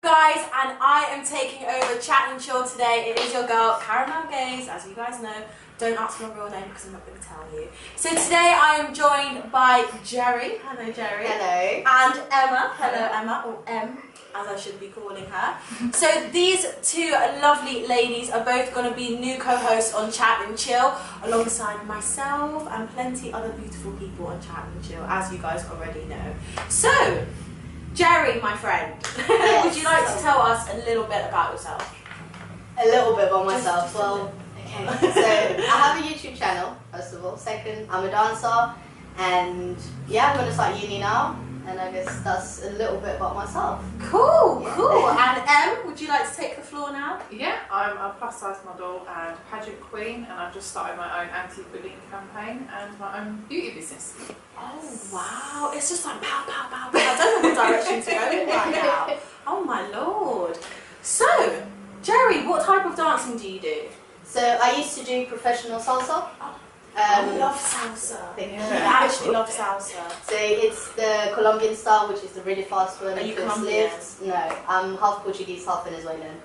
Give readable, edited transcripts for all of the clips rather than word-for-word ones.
Guys, and I am taking over Chat and Chill today. It is your girl, Caramel Gaze, as you guys know. Don't ask my real name because I'm not going to tell you. So today I am joined by Jerry. Hello, Jerry. Hello. And Emma. Hello, Emma, or M, as I should be calling her. So these two lovely ladies are both going to be new co-hosts on Chat and Chill, alongside myself and plenty other beautiful people on Chat and Chill, as you guys already know. So, Jerry, my friend, Yes. would you like to tell us a little bit about yourself? A little bit about myself. Just well, okay. So I have a YouTube channel, first of all. Second, I'm a dancer, and yeah, I'm going to start uni now. And I guess that's a little bit about myself. Cool, cool. And Em, would you like to take the floor now? Yeah, I'm a plus size model and pageant queen, and I've just started my own anti-bullying campaign and my own beauty business. Oh wow, it's just like pow, pow, pow, pow. I don't know what direction to go in right now. Oh my lord. So, Jerry, what type of dancing do you do? So I used to do professional salsa. I love salsa. I actually love salsa. So it's the Colombian style, which is the really fast one. Are you It's Colombian? lift. No, I'm half Portuguese, half Venezuelan.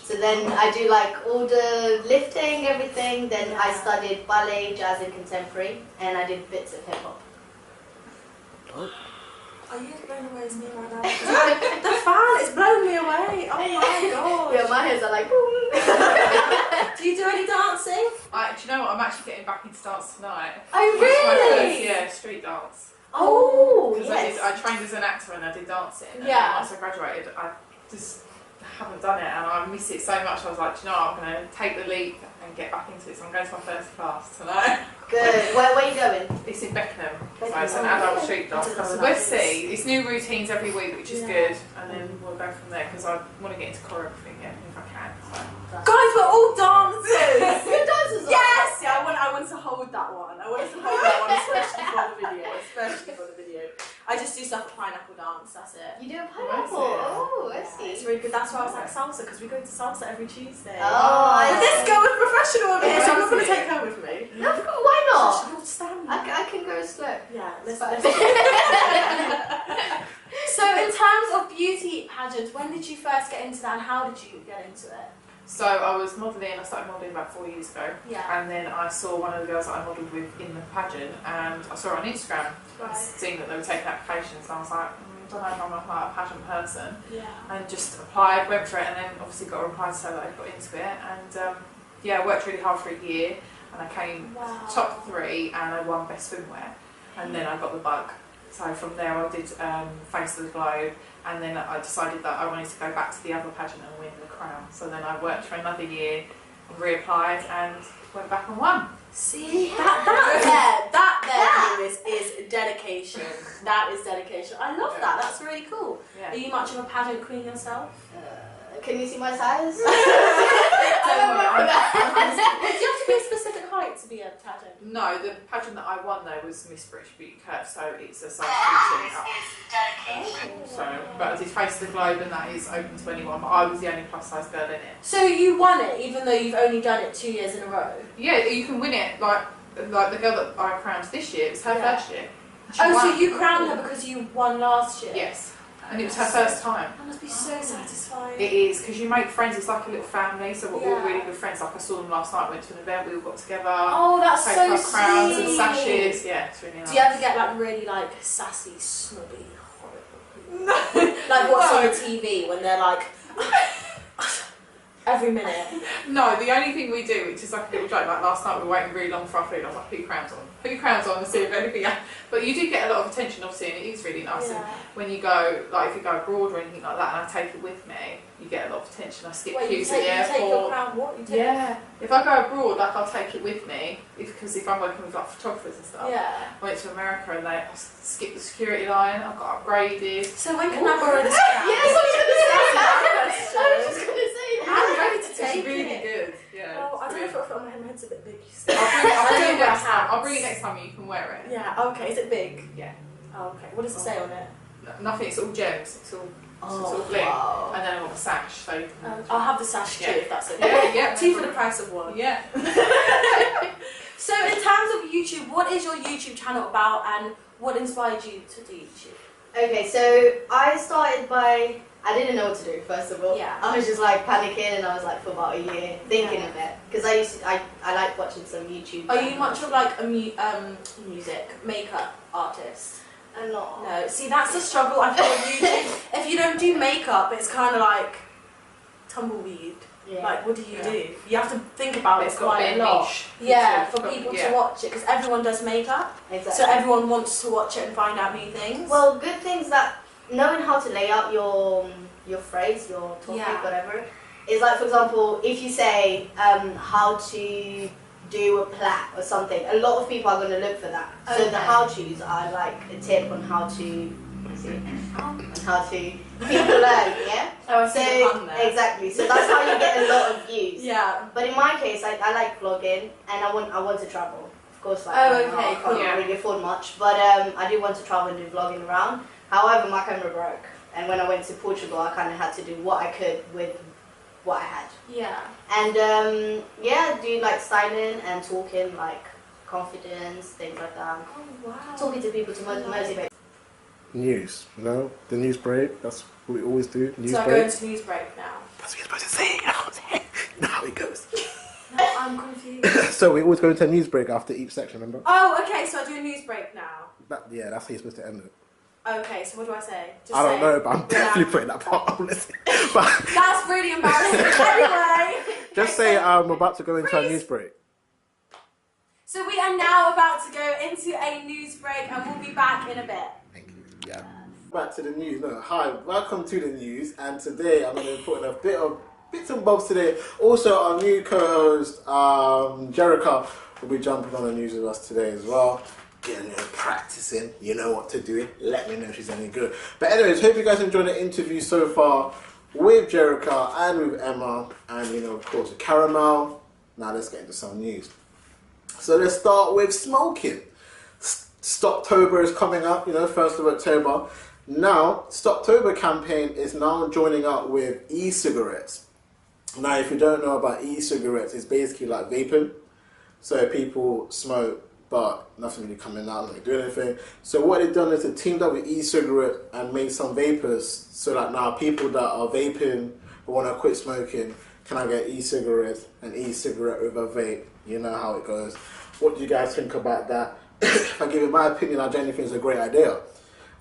So then I do like all the lifting, everything. Then I studied ballet, jazz and contemporary, and I did bits of hip hop. Are you as blown away as me right now? The fan is blowing me away. Oh my god. Yeah, my hairs are like boom. Do you do any dancing? Do you know what? I'm actually getting back into dance tonight. Oh It's my really? first, street dance. Oh Because yes. I trained as an actor and I did dancing. And Yeah. then once I graduated, I just haven't done it, and I miss it so much. I was like, do you know what? I'm going to take the leap and get back into it. So I'm going to my first class tonight. Good. Where are you going? It's in Beckenham, so Beckenham. it's an adult street dance. I So don't know we'll what that see. It's new routines every week, which is Yeah. good, and then we'll go from there because I want to get into choreography again if I can. So. Guys, we're all dancers. Who dances? Yes! Yeah, I want to hold that one. I wanted to hold that one, especially for the video. Especially for the video. I just do stuff for pineapple dance, that's it. You do a pineapple. Oh, I Yeah, see. it's really good. That's why I was like salsa, because we go to salsa every Tuesday. Oh, But this girl is professional over here, so I'm not going to Yeah. take her with me. No, why not? She'll stand. I can go slow. Yeah, let's Fine. So in terms of beauty pageants, when did you first get into that and how did you get into it? So I was modelling. I started modelling about 4 years ago, Yeah. and then I saw one of the girls that I modelled with in the pageant, and I saw her on Instagram, Right. seeing that they were taking applications, and I was like, I don't know if I'm like a pageant person, Yeah. and just applied, went for it, and then obviously got a reply to say that I got into it, and yeah, I worked really hard for a year, and I came Wow. top 3, and I won best swimwear, and then I got the bug. So from there I did Face of the Globe, and then I decided that I wanted to go back to the other pageant and win the crown. So then I worked for another year, reapplied, and went back and won. See, that there is dedication. That is dedication. I love that. That's really cool. Yeah. Are you much of a pageant queen yourself? Can you see my size? Don't worry. I Do you have to be a specific height to be a pageant? No, the pageant that I won though was Miss British Beauty Curve, so it's a size 14 up. So, but I did Face of the Globe, and that is open to anyone, but I was the only plus size girl in it. So you won it even though you've only done it 2 years in a row? Yeah, you can win it, like the girl that I crowned this year, it was her Yeah. first year. She Oh, so won. you crowned her because you won last year? Yes, and it was her first time. That must be so satisfying. It is, because you make friends, it's like a little family, so we're all Yeah. really good friends. Like I saw them last night, went to an event, we all got together, Oh, that's take so our crowns and sweet. sashes, yeah, it's really nice. Do you ever get like really like sassy, snobby, horrible? Like what's on the TV when they're like every minute? No, the only thing we do, which is like a little joke, like last night we were waiting really long for our food, I was like, who crowns on? Who crowns on to see if anything else. But you do get a lot of attention obviously, and it is really nice. Yeah. And when you go, like if you go abroad or anything like that, and I take it with me, you get a lot of attention. I skip Wait, you queues at the take your airport. crown what? You take Yeah, if I go abroad, like I'll take it with me, because if I'm working with like photographers and stuff. Yeah. I went to America and I skipped the security line, I got upgraded. So when can I borrow this crown? Yes, I was That's just going to say that. I'm ready to It's take really it. good. Yeah. Oh, I don't know if brilliant. it'll fit on my head. My head's a bit big. You see. I'll bring I it don't wear next time. hats. I'll bring it next time and you can wear it. Yeah. Okay. Is it big? Yeah. Oh, okay. What does it say on it? Nothing, it's all gems, it's all Oh, bling. wow. And then I've got a sash, so you can... I'll have the sash too, Yeah. if that's okay. Yeah, Two for the price of one. Yeah. So in terms of YouTube, what is your YouTube channel about and what inspired you to do YouTube? Okay, so I started by, I didn't know what to do, first of all. Yeah. I was just like panicking, and I was like for about a year thinking of it. Because I like watching some YouTube. Are you much of like a music makeup artist? I'm not. No. See, that's the struggle I feel with you. If you don't do makeup, it's kind of like tumbleweed. Yeah. Like, what do? You have to think about it It's got quite a bit a lot. niche. Yeah, It's for got- people yeah. to watch it, because everyone does makeup. Exactly. So everyone wants to watch it and find out new things. Well, good things that knowing how to lay out your phrase, your topic, Yeah. whatever, is like, for example, if you say how to do a plait or something, a lot of people are going to look for that. So Okay. the how-tos are like a tip on how to, on how to people learn, yeah? Oh, I So see the pun there. exactly. So that's how you get a lot of views. Yeah. But in my case, I like vlogging, and I want to travel. Of course, like Oh, I okay, can't cool. Yeah. really afford much, but I do want to travel and do vlogging around. However, my camera broke, and when I went to Portugal, I kind of had to do what I could with what I had. Yeah. And yeah, do like styling and talking, like confidence, things like that. Oh, wow. Talking to people to motivate. News, you know, the news break. That's what we always do. News So I go break. into news break now. That's what you're supposed to say. You know what I'm saying? You know how it goes. No, I'm confused. So we always go into a news break after each section. Remember? Oh, okay, so I do a news break now. Yeah, that's how you're supposed to end it. Okay, so what do I say? Just I don't say, know, but I'm "We're definitely out." putting that part on. Listen, but That's really embarrassing. Anyway. just say I'm about to go into a Freeze. news break. So we are now about to go into a news break and we'll be back in a bit. Thank you. Yeah. Back to the news. No, hi, welcome to the news. And today I'm going to be putting a bits and bobs today. Also, our new co-host, Jerica, will be jumping on the news with us today as well. Getting her practicing, you know what to do. Let me know if she's any good. But anyways, hope you guys enjoyed the interview so far with Jerica and with Emma, and you know, of course, with Caramel. Now let's get into some news. So let's start with smoking. Stoptober is coming up, you know, 1st of October. Now, Stoptober campaign is now joining up with e-cigarettes. Now, if you don't know about e-cigarettes, it's basically like vaping. So people smoke, but nothing really coming out, not doing anything. So what they've done is they teamed up with e-cigarette and made some vapors. So that now people that are vaping or want to quit smoking can I get e-cigarette and e-cigarette with a vape. You know how it goes. What do you guys think about that? If I give you my opinion, I genuinely think it's a great idea.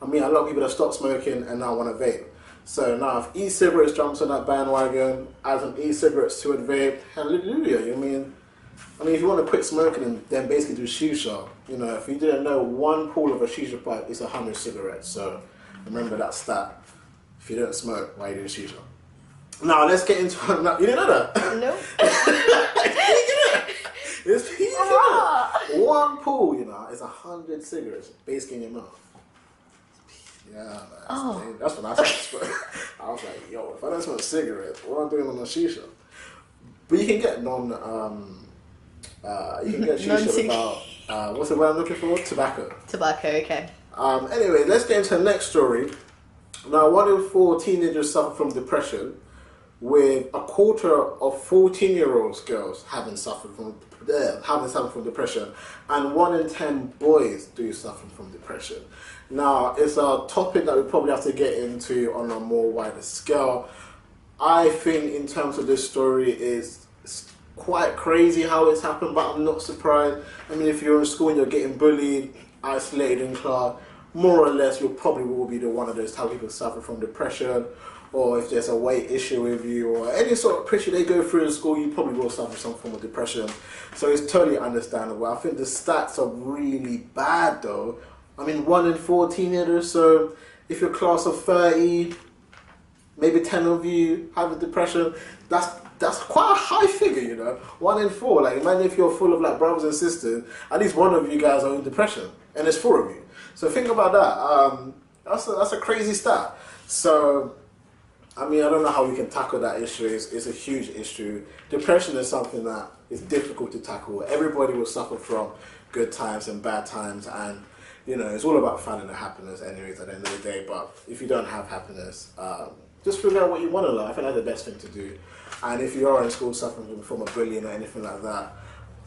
I mean, a lot of people that stop smoking and now want to vape. So now if e-cigarettes jumps on that bandwagon, add some e-cigarettes to a vape, hallelujah. I mean, if you want to quit smoking and then basically do shisha, you know, if you didn't know, one pull of a shisha pipe is 100 cigarettes. So remember that stat. If you don't smoke, why are you doing shisha? Now let's get into you didn't know that? No. One pull, you know, is 100 cigarettes basically in your mouth. Yeah, that's when I started. I was like, yo, if I don't smoke cigarettes, what am I doing on a shisha? But you can get you can get shisha without, what's the word I'm looking for? Tobacco. Tobacco, okay. Anyway, let's get into the next story. Now, 1 in 4 teenagers suffer from depression, with a quarter of 14-year-old girls having suffered from depression, and 1 in 10 boys do suffer from depression. Now, it's a topic that we probably have to get into on a more wider scale. I think in terms of this story, it's quite crazy how it's happened, but I'm not surprised. I mean, if you're in school and you're getting bullied, isolated in class, more or less you probably will be the one of those type of people suffer from depression, or if there's a weight issue with you or any sort of pressure they go through in school, you probably will suffer some form of depression. So it's totally understandable. I think the stats are really bad though. I mean, 1 in 4 teenagers, so if you're a class of 30, maybe 10 of you have a depression, that's quite a high figure, you know. 1 in 4, like imagine if you're full of like brothers and sisters, at least one of you guys are in depression, and there's 4 of you. So think about that. That's a crazy stat. So, I mean, I don't know how we can tackle that issue. It's a huge issue. Depression is something that is difficult to tackle. Everybody will suffer from good times and bad times, and you know, it's all about finding the happiness anyways at the end of the day. But if you don't have happiness, just figure out what you want in life. I think that's the best thing to do. And if you are in school suffering from a bullying or anything like that,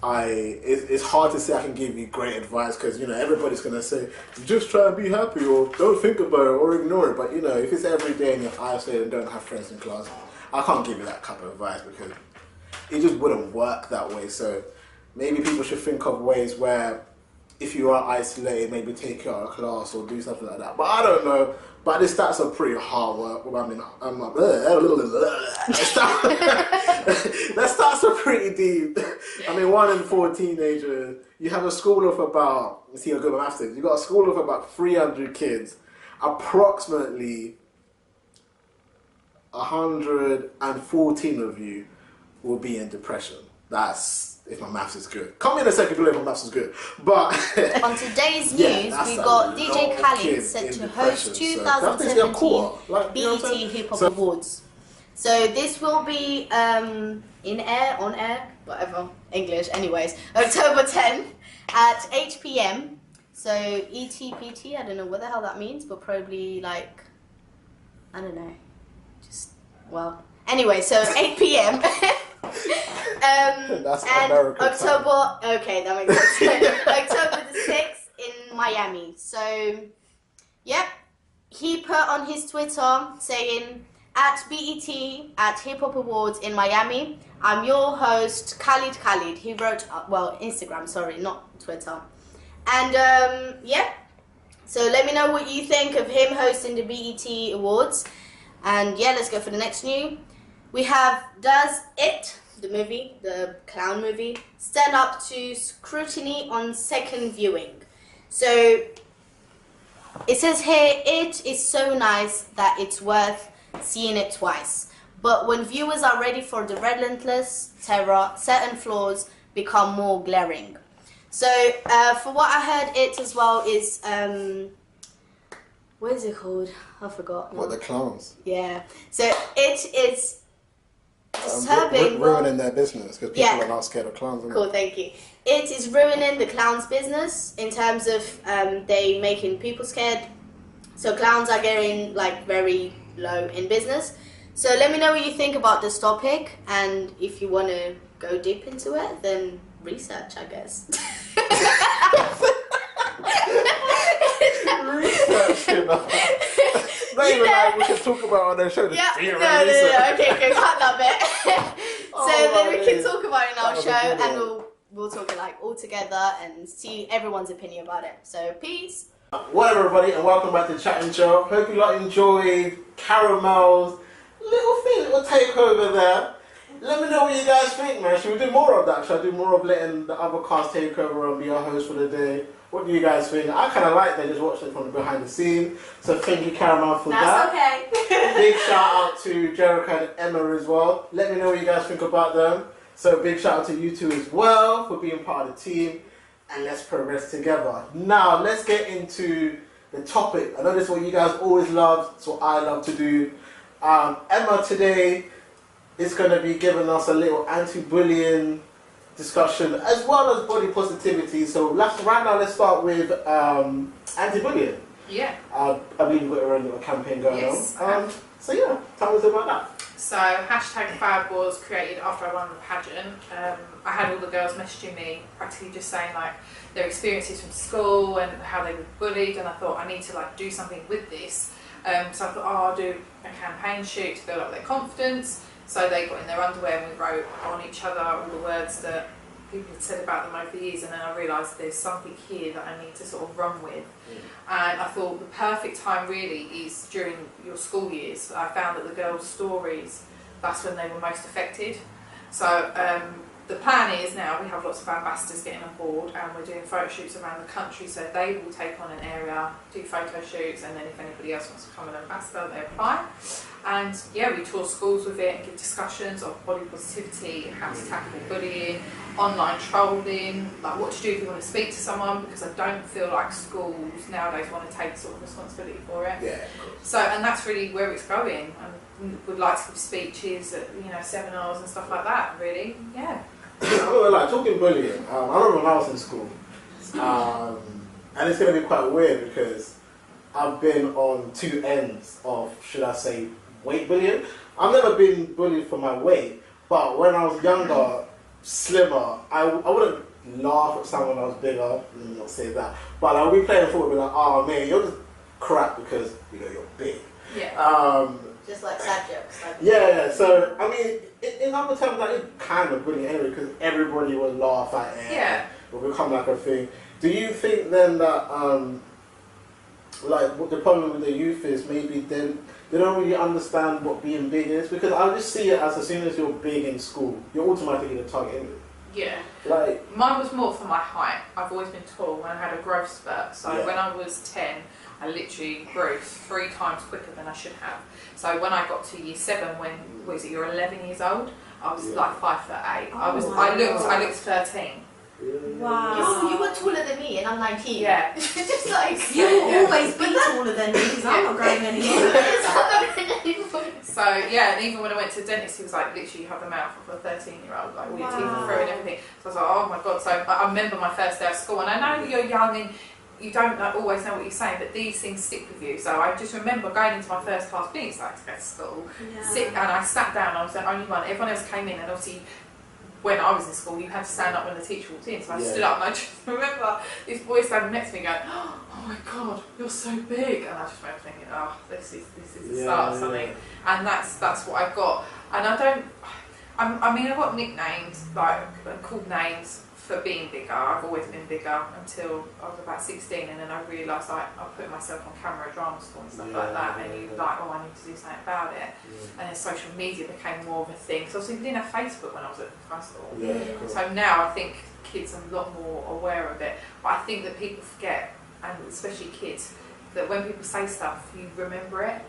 it's hard to say I can give you great advice because, you know, everybody's going to say, just try and be happy or don't think about it or ignore it. But, you know, if it's every day and you're isolated and don't have friends in class, I can't give you that type of advice because it just wouldn't work that way. So maybe people should think of ways where if you are isolated, maybe take you out of class or do something like that. But I don't know. But the stats are pretty hard work. I mean, the stats are pretty deep. I mean, 1 in 4 teenagers. You have a school of about, let's see how good my maths is. You've got a school of about 300 kids. Approximately 114 of you will be in depression. That's if my maths is good. Come in a second if my maths is good. But on today's news, we've got DJ Khaled set to host 2017 BET Hip Hop Awards. So this will be on air, whatever, English, anyways, October 10th at 8 p.m. So ETPT, I don't know what the hell that means, but probably like, I don't know, just, well, anyway, so 8 p.m. That's and American October, time. okay, that makes sense. October the 6th in Miami. So, yep, he put on his Twitter saying, at BET, at Hip Hop Awards in Miami, I'm your host, Khalid. He wrote, well, Instagram, sorry, not Twitter. And, yeah, so let me know what you think of him hosting the BET Awards. And, yeah, let's go for the next news. We have Does It, the movie, the clown movie, stand up to scrutiny on second viewing. So it says here, it is so nice that it's worth seeing it twice. But when viewers are ready for the relentless terror, certain flaws become more glaring. So for what I heard, it as well is, what is it called? I forgot. What, the clowns? Yeah. So it is disturbing. Ruining their business because people are not scared of clowns. Cool, thank you. It is ruining the clowns' business in terms of they making people scared. So clowns are getting like very low in business. So let me know what you think about this topic, and if you want to go deep into it, then research, I guess. Research, you know. Not even like we can talk about on their show. Yeah, no, okay, cut that bit. So then we can talk about it in our show, and we'll talk it like all together and see everyone's opinion about it. So peace. What up, everybody, and welcome back to Chat and Chill. Hope you lot enjoyed Caramel's little takeover there. Let me know what you guys think, man. Should we do more of that? Should I do more of letting the other cast take over and be our host for the day? What do you guys think? I kind of like that, just watching it from the behind the scenes. So thank you, Caramel, for that. That's okay. Big shout out to Jericho and Emma as well. Let me know what you guys think about them. So big shout out to you two as well for being part of the team. And let's progress together. Now, let's get into the topic. I know this is what you guys always love. It's what I love to do. Emma today is going to be giving us a little anti-bullying discussion as well as body positivity. So right now, let's start with anti-bullying. Yeah. I believe you've got your own little campaign going on. So yeah, tell us about that. So #Fab was created after I won the pageant. I had all the girls messaging me, practically just saying like their experiences from school and how they were bullied, and I thought I need to like do something with this. So I thought, I'll do a campaign shoot to build up their confidence. So they got in their underwear and we wrote on each other all the words that people had said about them over the years, and then I realised there's something here that I need to sort of run with. And I thought the perfect time really is during your school years. I found that the girls' stories, that's when they were most affected. So the plan is now we have lots of ambassadors getting on board, and we're doing photo shoots around the country, so they will take on an area, do photo shoots, and then if anybody else wants to become an ambassador, they apply. And yeah, we tour schools with it and give discussions of body positivity, how to tackle bullying, online trolling, like what to do if you want to speak to someone, because I don't feel like schools nowadays want to take sort of responsibility for it. Yeah. So, and that's really where it's going. I would like to give speeches at, seminars and stuff like that, really. Yeah. Like talking bullying, I remember when I was in school, and it's going to be quite weird because I've been on two ends of, should I say, weight bullying. I've never been bullied for my weight, but when I was younger, slimmer, I wouldn't laugh at someone I was bigger. Let me not say that. But I would be playing football and be like, oh man, you're just crap because you're big. Yeah. Just like sad jokes. Yeah. So I mean, in other terms, like it's kind of brilliant anyway because everybody would laugh at it. Yeah. It will become like a thing. Do you think then that like what the problem with the youth is maybe then they don't really understand what being big is? Because I just see it as soon as you're big in school, you're automatically the target anyway. Yeah. Like mine was more for my height. I've always been tall and I had a growth spurt. So when I was 10, I literally grew 3 times quicker than I should have. So when I got to year 7, when you're 11 years old, I was like 5'8". I looked 13. Wow. You were taller than me and I'm 19. Yeah. It's just like You will always be taller than me because I'm not growing anymore. So yeah, and even when I went to the dentist, he was like, literally, you have the mouth of a 13-year-old, like all your teeth are through and everything. So I was like, oh my god. So I remember my first day of school, and I know you're young and you don't always know what you're saying, but these things stick with you. So I just remember going into my first class, being excited to go to school, and I sat down. I was the only one. Everyone else came in, and obviously, when I was in school, you had to stand up when the teacher walked in. So I stood up, and I just remember this boy standing next to me going, "Oh my god, you're so big!" And I just remember thinking, "Oh, this is the start of something." And that's what I got. And I mean, I got nicknamed, like called names for being bigger. I've always been bigger until I was about 16, and then I realised I put myself on camera at drama school and stuff like that, and you're like, oh, I need to do something about it. And then social media became more of a thing. So obviously we didn't have Facebook when I was at high school. cool. So now I think kids are a lot more aware of it. But I think that people forget, and especially kids, that when people say stuff, you remember it.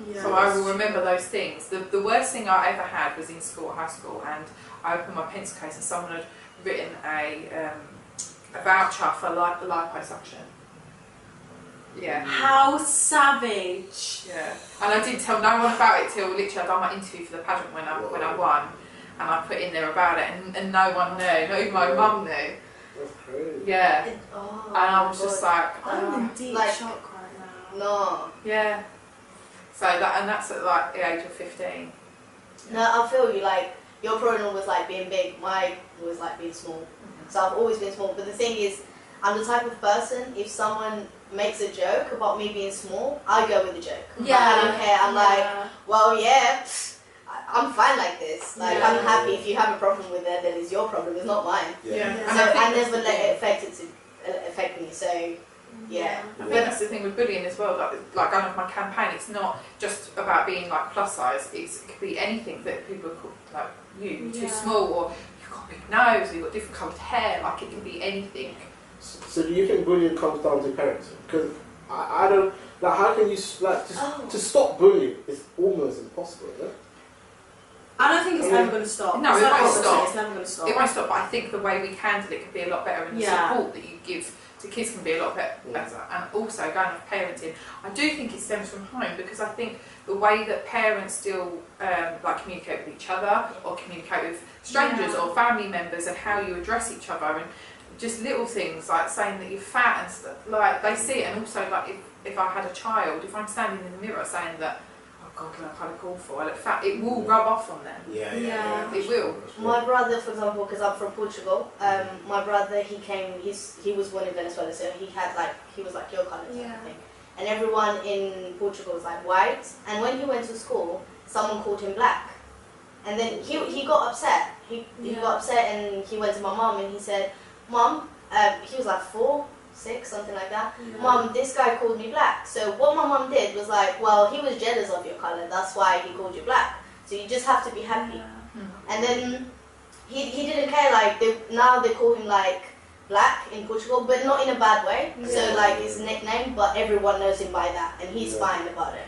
Yes. So I will remember those things. The worst thing I ever had was in school, high school, and I opened my pencil case and someone had written a voucher for liposuction. Yeah. How savage. Yeah. And I didn't tell no one about it till literally I'd done my interview for the pageant when I won, and I put in there about it, and no one knew, not even my mum knew. That's crazy. Yeah. And I was just like, I'm in deep like, shock right now. No. yeah. So that's at like the age of 15. No, I feel you. Like your problem was like being big. Mine was like being small. So I've always been small. But the thing is, I'm the type of person. If someone makes a joke about me being small, I go with the joke. Yeah. I don't care. I'm like, well, yeah, I'm fine like this. Like I'm happy. If you have a problem with it, then it's your problem. It's not mine. Yeah. So I never let it affect me. So. Yeah. I think that's the thing with bullying as well, like going off my campaign, it's not just about being like plus size, it could be anything that people are called, like you're too small, or you've got a big nose, or you've got different coloured hair, like it can be anything. So do you think bullying comes down to parenting? Because I don't, like how can you, like to stop bullying is almost impossible, isn't it? I don't think it's ever going to stop. No, it won't stop. It's never going to stop. It won't stop, but I think the way we handle it could be a lot better, and the support that you give to kids can be a lot better. And also going off parenting, I do think it stems from home, because I think the way that parents still like communicate with each other or communicate with strangers or family members, and how you address each other, and just little things like saying that you're fat and stuff, like they see it. And also like if I had a child, if I'm standing in the mirror saying that, oh God, I look awful, I look fat, it will rub off on them. Yeah. It will. My brother, for example, because I'm from Portugal, my brother, he was born in Venezuela, so he was like your colour type of thing. And everyone in Portugal was like white, and when he went to school, someone called him black. And then he got upset. He got upset, and he went to my mum and he said, Mum, he was like 4, 6, something like that. Mum, this guy called me black. So what my mum did was like, well, he was jealous of your colour, that's why he called you black. So you just have to be happy. And then he didn't care, like now they call him like black in Portugal, but not in a bad way. So like it's a nickname, but everyone knows him by that, and he's fine about it.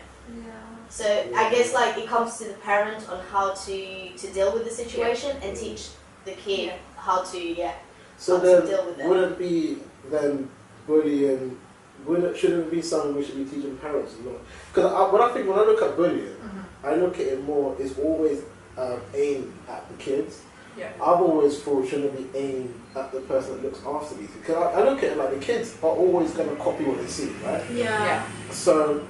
So I guess like it comes to the parent on how to deal with the situation and teach the kid how to So how then to deal with it. wouldn't be then bullying? Shouldn't be something we should be teaching parents as well? Because when I look at bullying, I look at it more. It's always aimed at the kids. Yeah. I've always thought it shouldn't be aimed at the person that looks after these. Because I look at it like the kids are always going to copy what they see, right? Yeah. So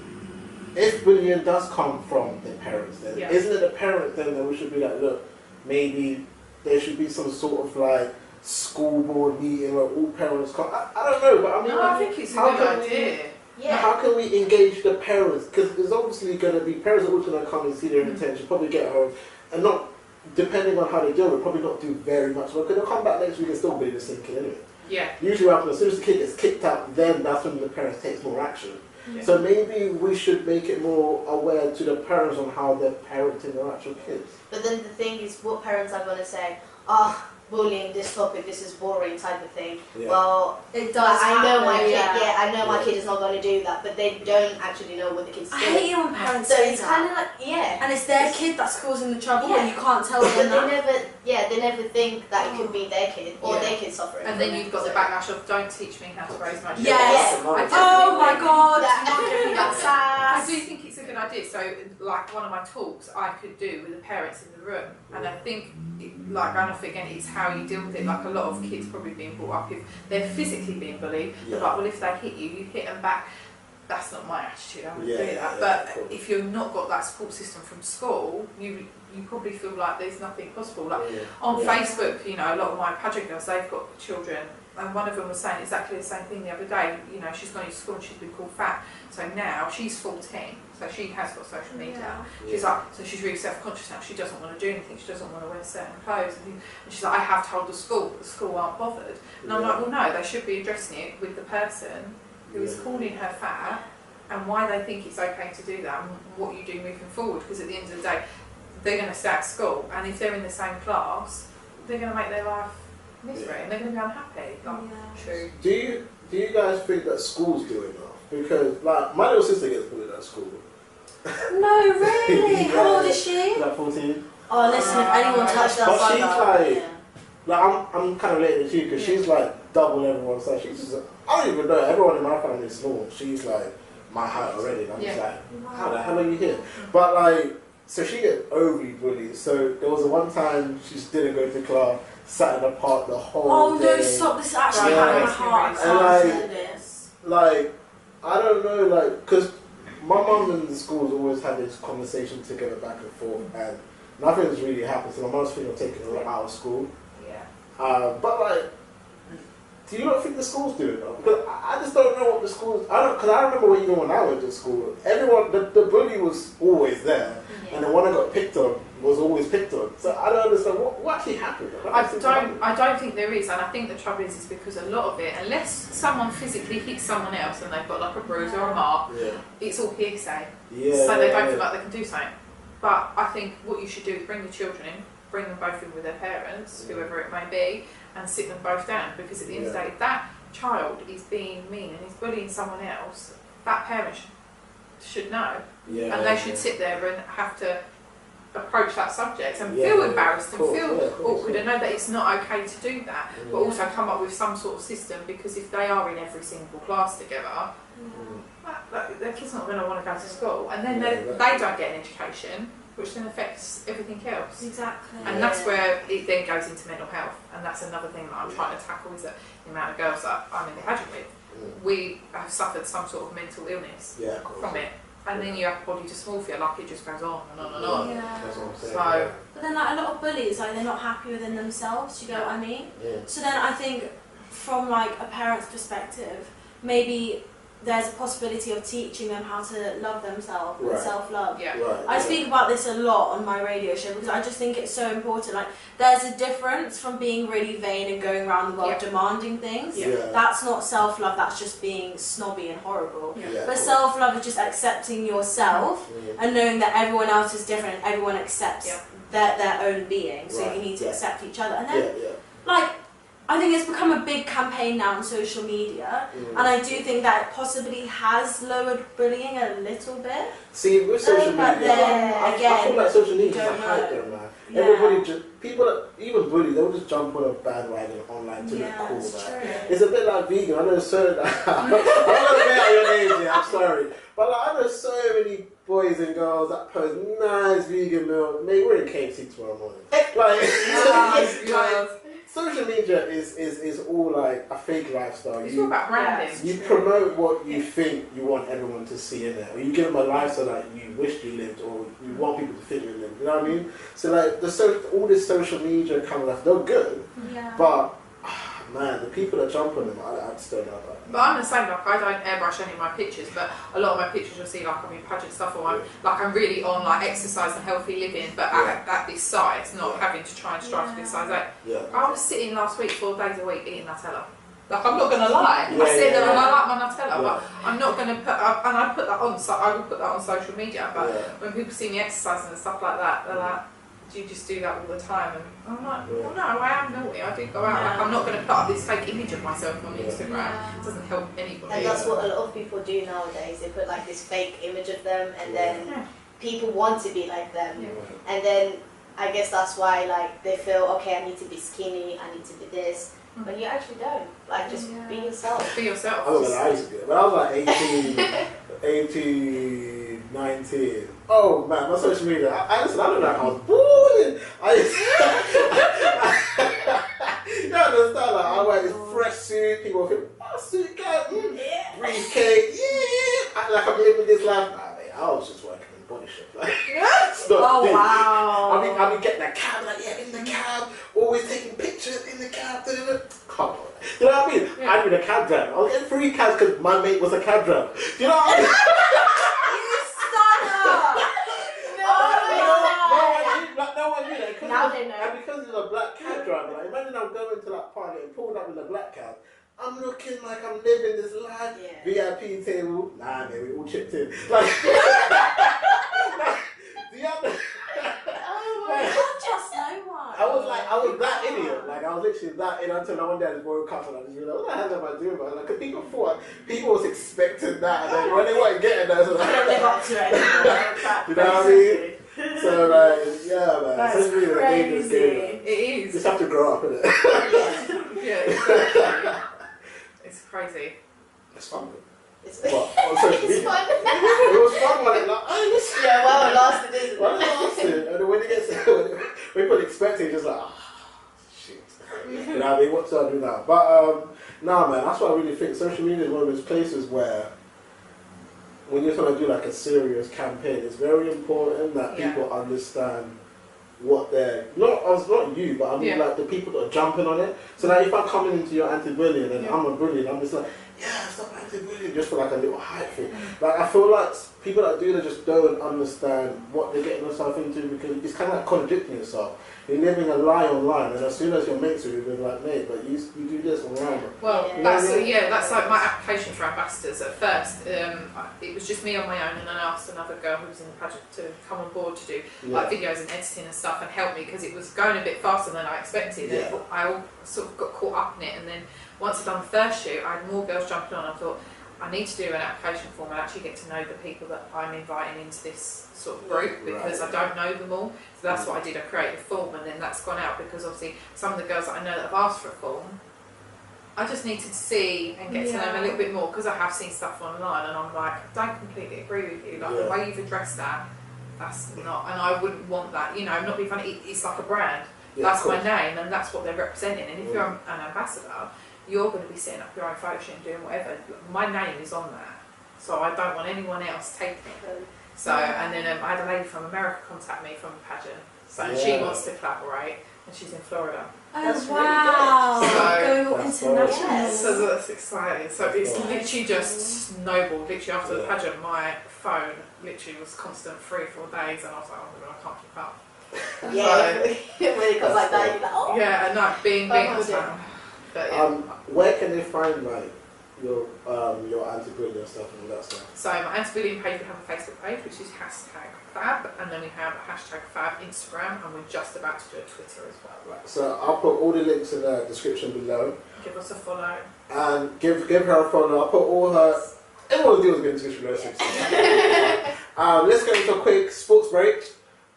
if bullying does come from their parents, then isn't it the parent then that we should be like, look, maybe there should be some sort of like school board meeting where all parents come. I don't know, but I mean, No, I think it's a good idea. Yeah. How can we engage the parents? Because there's obviously going to be parents are always going to come and see their intention, probably get home, and not, depending on how they deal with it, probably not do very much. Because they'll come back next week and still be the same kid anyway. Yeah. Usually what happens, as soon as the kid gets kicked out, then that's when the parents takes more action. Yeah. So maybe we should make it more aware to the parents on how they're parenting their actual kids. But then the thing is, what parents are going to say, oh, bullying, this topic, this is boring type of thing. Yeah. Well, It does. I know happen, my kid. yeah. Yeah, I know my Yeah. kid is not going to do that, but they don't actually know what the kid's I doing. hate it when parents So say it's that. kind of like, yeah. And it's their kid that's causing the trouble, Yeah. and you can't tell But them they that. never think that it could be their kid or Yeah. their kid suffering. And then from you've it. got the backlash of don't teach me how to raise my children. Yes. Yeah. I Oh my definitely- god, That- not giving that I sass. do think it's a good idea. So, like one of my talks, I could do with the parents in the room, and I think, like, and again, it's how you deal with it. Like a lot of kids probably being brought up if they're physically being bullied. Yeah. They're like, well, if they hit you, you hit them back. That's not my attitude. I wouldn't Yeah, do that. yeah, But of course. if you've not got that support system from school, you probably feel like there's nothing possible. Like on Yeah. Facebook, you know, a lot of my pageant girls, they've got children, and one of them was saying exactly the same thing the other day. You know, she's gone to school and she's been called fat. So now she's 14, so she has got social media. She's like, so she's really self-conscious now. She doesn't want to do anything. She doesn't want to wear certain clothes. And she's like, I have told the school, but the school aren't bothered. And I'm like, well, no, they should be addressing it with the person who is calling her fat and why they think it's okay to do that and what you do moving forward. Because at the end of the day, they're going to stay at school, and if they're in the same class, they're going to make their life misery and they're going to be unhappy. Like, true. Do you guys think that schools do enough? Because like my little sister gets bullied at school. No, really? Yeah. How old is she? She's like 14. Oh, listen, if anyone touched that But she's father. like, I'm kind of related to you because she's like double everyone's size. She's just, I don't even know. Everyone in my family is small. She's like my height already. And I'm just like, how the hell are you here? But like, so she gets overly bullied. So there was one time she just didn't go to class, sat in the park the whole Oh day. no, stop, this is actually Yeah. hurting my heart. I And can't like- do this. Like, I don't know, like, because my mum and the schools always had this conversation together back and forth, and nothing's really happened. So my mum's thinking of taking her out of school. Yeah. But like, do you not think the schools do it though? Because I just don't know what the schools. Because I remember when I went to school, everyone the bully was always there, and the one that got picked on was always picked on. So I don't understand what actually happened. I don't think there is, and I think the trouble is because a lot of it, unless someone physically hits someone else and they've got like a bruise or a mark, Yeah. it's all hearsay. Yeah. So they don't feel like they can do something. But I think what you should do is bring the children in, bring them both in with their parents, whoever it may be, and sit them both down. Because at the end of the day, if that child is being mean and is bullying someone else, that parent should know. Yeah. And they should sit there and have to approach that subject and Yeah, feel yeah, embarrassed and of course, feel yeah, of course, awkward and know that it's not okay to do that, but Yeah. also come up with some sort of system, because if they are in every single class together, their kid's not going to want to go to school, and then Yeah, they don't get an education, which then affects everything else. Exactly. And that's where it then goes into mental health, and that's another thing that I'm trying to tackle, is that the amount of girls that I'm in the pageant with, we have suffered some sort of mental illness Yeah, of course. from it. And then you have body dysmorphia, like it just goes on and on and on. Yeah. That's what I'm saying. So- But then like a lot of bullies, like they're not happy within themselves, do you get what I mean? yeah. So then I think from like a parent's perspective, maybe there's a possibility of teaching them how to love themselves and Right. self-love. Yeah. Right. I speak about this a lot on my radio show because I just think it's so important. Like, there's a difference from being really vain and going around the world Yeah. demanding things. Yeah. That's not self-love, that's just being snobby and horrible. Yeah. Yeah. But self-love is just accepting yourself Yeah. and knowing that everyone else is different and everyone accepts Yeah. their own being. So Right. you need to Yeah. accept each other. And Yeah. then, Yeah. like, I think it's become a big campaign now on social media, and I do think that it possibly has lowered bullying a little bit. See, with social but media, then I again, feel like social media is don't a hype know. there, man. Yeah. Everybody just, people that, even bullies, they'll just jump on a bandwagon online to Yeah, look cool, it's man. true. It's a bit like vegan. I know so. I'm not going to out your names here, I'm sorry. But like, I know so many boys and girls that post nice vegan meal. Mate, we're in KFC tomorrow morning. Like, Oh, God. social media is all like a fake lifestyle. It's all about branding. You promote what you think you want everyone to see in it, or you give them a lifestyle that you wish you lived, or you want people to think you lived. You know what I mean? So like all this social media kind of stuff, they're good, but man, the people that jump on them, I just don't know about. But I'm the same, like I don't airbrush any of my pictures, but a lot of my pictures you'll see like I'm in pageant stuff, or I'm really on like exercise and healthy living, but at this size, not having to try and strive for this size. Like, I was sitting last week 4 days a week eating Nutella. Like, I'm not gonna lie. I said that I like my Nutella, but I'm not gonna put up, and I put that on. So I will put that on social media. But when people see me exercising and stuff like that, they're like, "Do you just do that all the time?" And I'm like, "Well, no, I am naughty. I do go out. Like, I'm not gonna put up this fake image of myself on Instagram. It doesn't help anybody." And that's what a lot of people do nowadays. They put like this fake image of them, and then people want to be like them, and then I guess that's why like they feel, okay, I need to be skinny, I need to be this. But you actually don't. Like, just be yourself. Be yourself. I was when I used to do it. When I was like 18, 19. Oh man, my social media. I looked like I was balling. You understand? Like, I wear this fresh suit. People think, oh, suit guy, briefcase, like I'm living this life. Nah, mate, I was just working in body shop. Like, Wow. I mean, getting that cab, like, in the cab, always taking pictures in the cab. Come on. You know what I mean? I knew the cab driver. I was getting 3 cabs because my mate was a cab driver. You know what I mean? You son No one knew that. Now they know. And because he's a black cab driver, like, imagine I'm going to that party and pulled up in a black cab. I'm looking like I'm living this life. VIP table. Nah, man, we all chipped in. Like, the other. I was that idiot. Like, I was literally that idiot until one day I just woke up and I just realized, what the hell am I doing, man? Like, cause people was expecting that, and then when they weren't getting that, so like, I don't live up to it. you know what I mean? So, like, yeah, man. That's it's really a dangerous game. It is. You just have to grow up, innit? Exactly. It's crazy. It's fun. It's But on fun. it was fun when it like, oh, listen. Yeah, well, it lasted, isn't it? Well, it lasted. And then when it gets, when people expect it, just like, oh, shit. You know what I mean? What do I do now? But, nah, man, that's why I really think social media is one of those places where when you're trying to do like a serious campaign, it's very important that people understand what they're not you, but I mean like the people that are jumping on it. So now if I'm coming into your anti-bullying and I'm a bully, and I'm just like, stop anti-bullying, just for like a little hype thing. Like, I feel like people that do that just don't understand what they're getting themselves into, because it's kind of like contradicting yourself. You're living a lie online, and as soon as your mates are with you, like, mate, but you do this online. Well, that's like my application for ambassadors. At first, it was just me on my own, and then I asked another girl who was in the pageant to come on board to do like videos and editing and stuff and help me, because it was going a bit faster than I expected. And I sort of got caught up in it, and then once I'd done the first shoot, I had more girls jumping on. I thought, I need to do an application form and actually get to know the people that I'm inviting into this sort of group, because I don't know them all. So that's what I did. I created a form, and then that's gone out, because obviously some of the girls that I know that have asked for a form, I just needed to see and get to know them a little bit more, because I have seen stuff online and I'm like, I don't completely agree with you. Like the way you've addressed that, that's not, and I wouldn't want that. You know, I'm not being funny. It's like a brand. That's my name, and that's what they're representing. And if you're an ambassador, you're going to be setting up your own photo shoot and doing whatever. My name is on that, so I don't want anyone else taking it. So, and then I had a lady from America contact me from a pageant, so she wants to collaborate, and she's in Florida. Oh wow! So, go international. So that's exciting. So it's literally just snowballed. Literally after the pageant, my phone literally was constant 3 or 4 days, and I was like, oh my god, I can't keep up. When it comes like that, you're like, oh. Yeah, and like being but where can they find like your anti-bullying stuff and all that stuff? So my anti-bullying page, we have a Facebook page, which is #Fab, and then we have a #Fab Instagram, and we're just about to do a Twitter as well. Right. So I'll put all the links in the description below. Give us a follow. And give her a follow. I'll put all her. Everyone will do is get in the description below. Let's go into a quick sports break.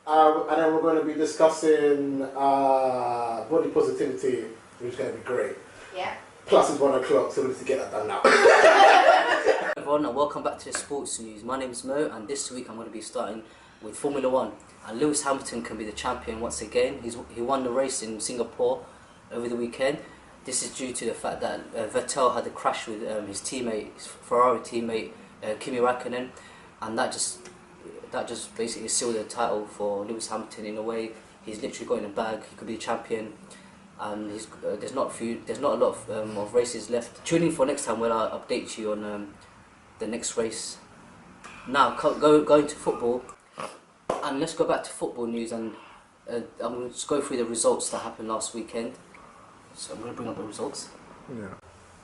And then we're going to be discussing body positivity, which is going to be great. Yeah. Plus it's 1 o'clock, so we need to get that done now. Hello everyone, and welcome back to Sports News. My name is Mo, and this week I'm going to be starting with Formula 1. And Lewis Hamilton can be the champion once again. He won the race in Singapore, over the weekend. This is due to the fact that Vettel had a crash with his teammate, his Ferrari teammate, Kimi Räikkönen, and that just basically sealed the title for Lewis Hamilton in a way. He's literally got in the bag. He could be the champion, and there's not a lot of races left. Tune in for next time when I update you on the next race. Now going to football, and let's go back to football news, and I'm going to just go through the results that happened last weekend. So I'm going to bring up the results. Yeah.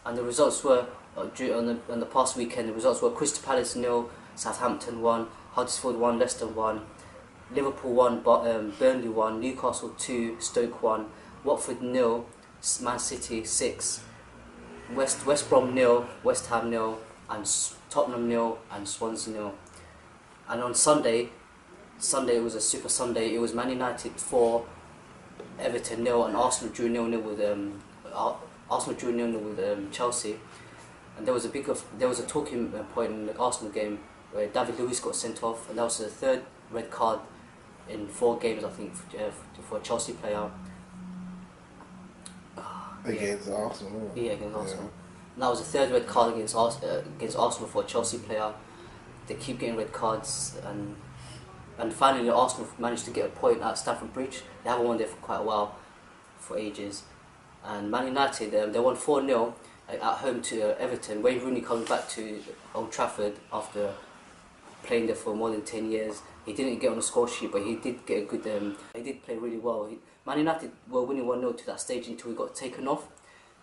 And the results were on the past weekend. The results were Crystal Palace 0, Southampton 1, Huddersfield 1, Leicester 1, Liverpool 1, Burnley 1, Newcastle 2, Stoke 1, Watford 0, Man City 6, West Brom 0, West Ham 0, and Tottenham 0, and Swansea 0. And on Sunday it was a super Sunday. It was Man United 4, Everton 0, and Arsenal drew 0-0 with Chelsea. And there was a talking point in the Arsenal game where David Luiz got sent off, and that was the third red card in 4 games, I think, for a Chelsea player. Against Arsenal. Yeah, against Arsenal. And that was the third red card against Arsenal for a Chelsea player. They keep getting red cards, and finally Arsenal managed to get a point at Stamford Bridge. They haven't won there for quite a while, for ages. And Man United, they won 4-0 at home to Everton. Wayne Rooney comes back to Old Trafford after playing there for more than 10 years. He didn't get on the score sheet, but he did get a good. He did play really well. Man United were winning 1-0 to that stage until he got taken off.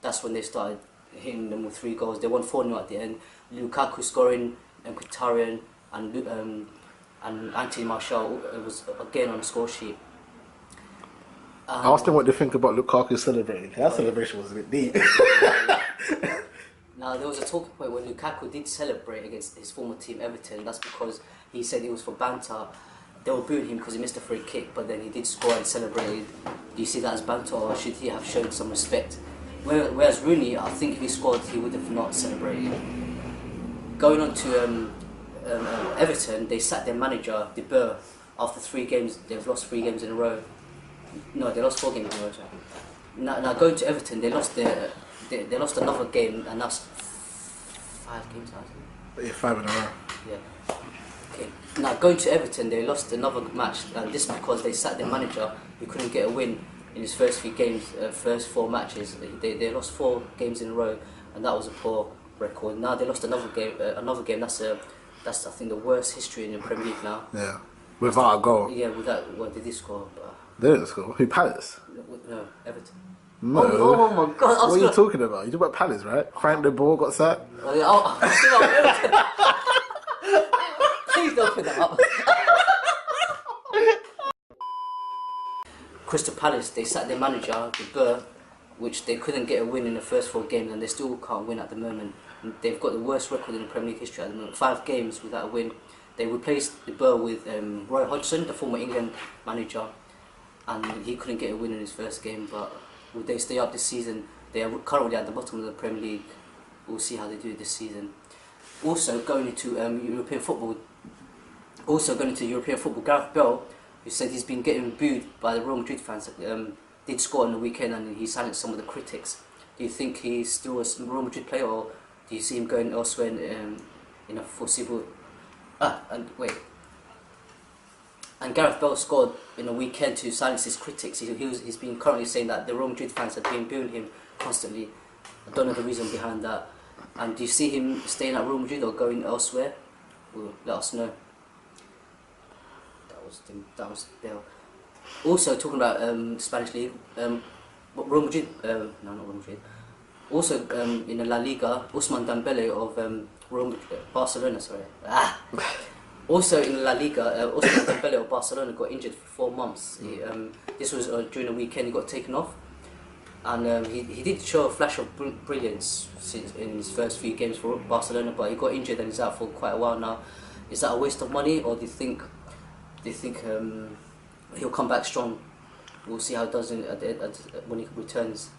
That's when they started hitting them with 3 goals. They won 4-0 at the end. Lukaku scoring, and Mkhitaryan and Anthony Martial was again on the score sheet. I asked him what they think about Lukaku celebrating. That celebration was a bit deep. Now, there was a talking point where Lukaku did celebrate against his former team Everton. That's because he said it was for banter. They were booing him because he missed a free kick, but then he did score and celebrated. Do you see that as banter, or should he have shown some respect? Whereas Rooney, I think if he scored, he would have not celebrated. Going on to Everton, they sacked their manager, De Boer, after 3 games. They've lost 3 games in a row. No, they lost 4 games in a row. Now going to Everton, they lost another game, and that's 5 games now. Yeah, 5 in a row. Yeah. Okay. Now going to Everton, they lost another match, and this is because they sacked their manager, who couldn't get a win in his first 3 games, first 4 matches. They lost 4 games in a row, and that was a poor record. Now they lost another game. That's I think the worst history in the Premier League now. Yeah, without a goal. Yeah, without. Well, they did score. They didn't score. Who, Palace? No, Everton. No. Oh my God! What are you talking about? You talking about Palace, right? Frank de Boer got sacked. Please don't put that up. Crystal Palace, they sacked their manager, De Boer, which they couldn't get a win in the first 4 games, and they still can't win at the moment. They've got the worst record in the Premier League history at the moment, 5 games without a win. They replaced De Boer with Roy Hodgson, the former England manager, and he couldn't get a win in his first game, but will they stay up this season? They are currently at the bottom of the Premier League. We'll see how they do this season. Also going into European football, Gareth Bale, who said he's been getting booed by the Real Madrid fans, did score on the weekend, and he silenced some of the critics. Do you think he's still a Real Madrid player, or do you see him going elsewhere in a foreseeable... And Gareth Bale scored in a weekend to silence his critics. He's been currently saying that the Real Madrid fans have been booing him constantly. I don't know the reason behind that. And do you see him staying at Real Madrid or going elsewhere? Well, let us know. That was Bale. Also talking about Spanish league, Real Madrid. No, not Real Madrid. Also in the La Liga, Ousmane Dembele of Barcelona. Sorry. Also in La Liga, Ousmane Dembele of Barcelona got injured for 4 months. This was during the weekend. He got taken off, and he did show a flash of brilliance in his first few games for Barcelona, but he got injured and he's out for quite a while now. Is that a waste of money, or do you think he'll come back strong? We'll see how it does when he returns.